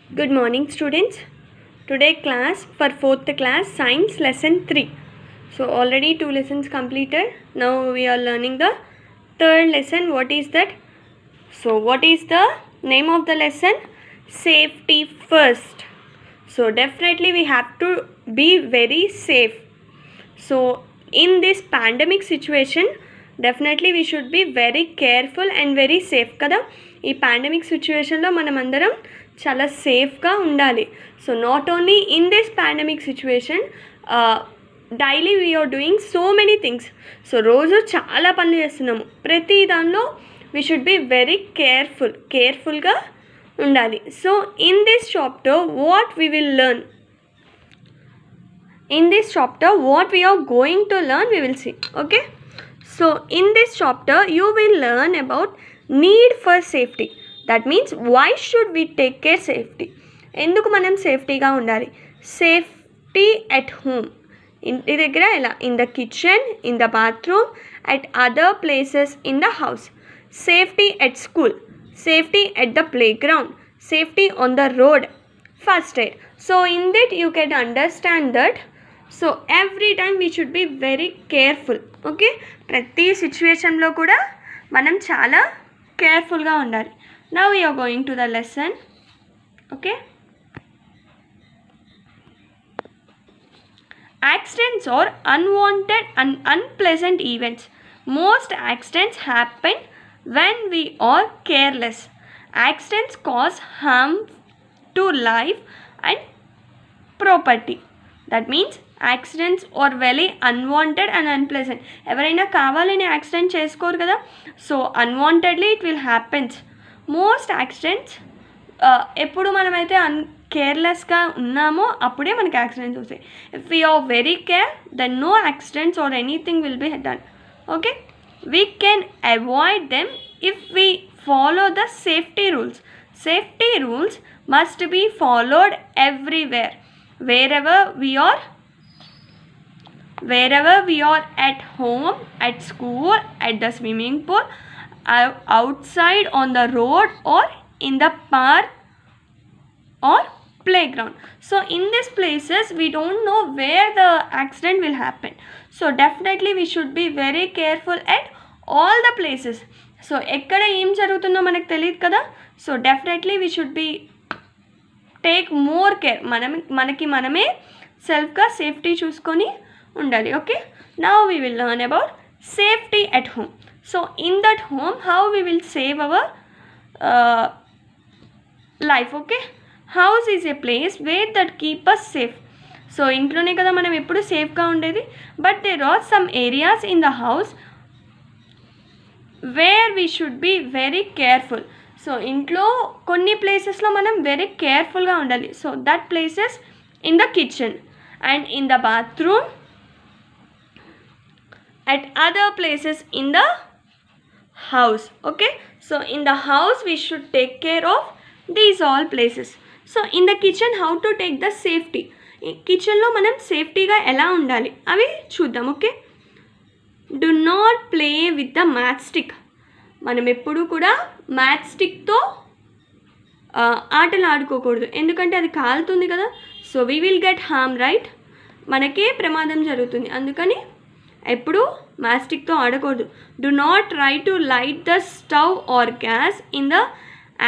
Good morning, students. Today class for 4th class science lesson 3. So already 2 lessons completed. Now we are learning the third lesson. What is that? So what is the name of the lesson? Safety first. So definitely we have to be very safe. So in this pandemic situation, definitely we should be very careful and very safe కదా. ఈ pandemic సిచ్యువేషన్లో మనం అందరం చాలా సేఫ్గా ఉండాలి. So not only in this pandemic situation, daily we're doing so many things. So రోజు చాలా పనులు చేస్తున్నాము. ప్రతి దానిలో వీ షుడ్ బి వెరీ కేర్ఫుల్గా ఉండాలి. So in this chapter what we will learn, in this chapter what we are going to learn we will see. Okay, so in this chapter you will learn about need for safety. That means why should we take care safety, ఎందుకు మనం సేఫ్టీగా ఉండాలి. Safety at home, ఇంటి దగ్గర ఎలా, in the kitchen, in the bathroom, at other places in the house. Safety at school, safety at the playground, safety on the road, first aid. So in that you can understand that. So every time we should be very careful. Okay, ప్రతి సిచ్యువేషన్లో కూడా మనం చాలా కేర్ఫుల్గా ఉండాలి. Now we're going to the lesson. Okay, accidents or unwanted and unpleasant events. Most accidents happen when we are careless. Accidents cause harm to life and property. That means accidents are very unwanted and unpleasant. ఎవరైనా కావాలని accident చేసుకోరు కదా. So unwantedly it will happens. Most accidents ఎప్పుడు మనమైతే కేర్లెస్గా ఉన్నామో అప్పుడే మనకి యాక్సిడెంట్స్ వస్తాయి. If we are very care then no accidents or anything will be done. Okay, we can avoid them if we follow the safety rules. Safety rules must be followed everywhere. wherever we are at home, at school, at the swimming pool, outside on the road, or in the park or playground. So in these places we don't know where the accident will happen. So definitely we should be very careful at all the places. So ekkada em jarugutundo manaku teliyadu kada. So definitely we should be take more care. మనకి మనమే సెల్ఫ్గా safety చూసుకొని ఉండాలి. Okay, now we will learn about safety at home. So in that home how we will save our life. Okay, house is a place where that keep us safe. So ఇంట్లోనే కదా మనం ఎప్పుడు సేఫ్గా ఉండేది. But there are some areas in the house where we should be very careful. So ఇంట్లో కొన్ని ప్లేసెస్లో మనం వెరీ కేర్ఫుల్గా ఉండాలి. So that places in the kitchen and in the bathroom, at other places in the house. Okay, so in the house we should take care of these all places. So in the kitchen how to take the safety. కిచెన్లో మనం సేఫ్టీగా ఎలా ఉండాలి అవి చూద్దాం. Okay, do not play with the matchstick. మనం ఎప్పుడు కూడా మ్యాచ్ స్టిక్తో ఆటలు ఆడుకోకూడదు, ఎందుకంటే అది కాలుతుంది కదా. So we will get harm, right, మనకే ప్రమాదం జరుగుతుంది. అందుకని ఎప్పుడు మ్యాచ్ స్టిక్తో ఆడకూడదు. Do not try to light the stove or gas in the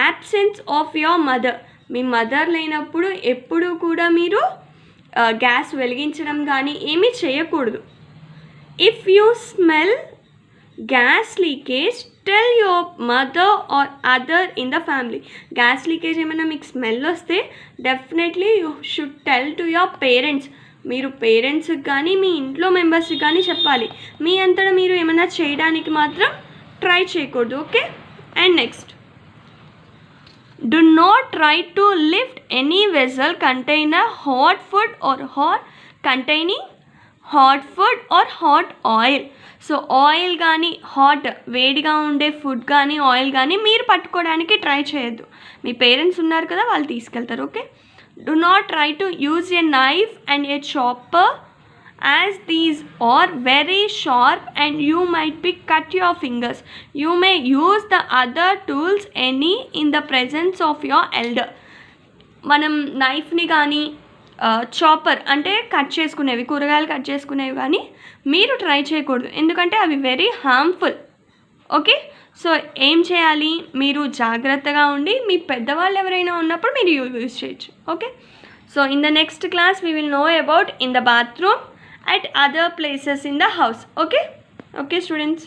absence of your mother. మీ మదర్ లేనప్పుడు ఎప్పుడు కూడా మీరు గ్యాస్ వెలిగించడం కానీ ఏమీ చేయకూడదు. If you smell gas leakage tell your mother or other in the family. Gas leakage ఏమైనా మీకు స్మెల్ వస్తే definitely you should tell to your parents. మీరు పేరెంట్స్కి కానీ మీ ఇంట్లో మెంబర్స్కి కానీ చెప్పాలి. మీ అంతటా మీరు ఏమైనా చేయడానికి మాత్రం ట్రై చేయకూడదు. Okay, and next, do not try to lift any vessel containing hot food or hot oil. So oil కానీ హాట్ వేడిగా ఉండే ఫుడ్ కానీ ఆయిల్ కానీ మీరు పట్టుకోవడానికి ట్రై చేయొద్దు. మీ పేరెంట్స్ ఉన్నారు కదా, వాళ్ళు తీసుకెళ్తారు. Okay, do not try to use a knife and a chopper as these are very sharp and you might be cut your fingers. You may use the other tools any in the presence of your elder. మనం నైఫ్ని కానీ chopper అంటే cut చేసుకునేవి, కూరగాయలు cut చేసుకునేవి కానీ మీరు try చేయకూడదు, ఎందుకంటే అవి very harmful. Okay, so ఏం చేయాలి, మీరు జాగ్రత్తగా ఉండి మీ పెద్దవాళ్ళు ఎవరైనా ఉన్నప్పుడు మీరు యూజ్ చేయొచ్చు. Okay, so in the next class we will know about in the bathroom at other places in the house. Okay, students.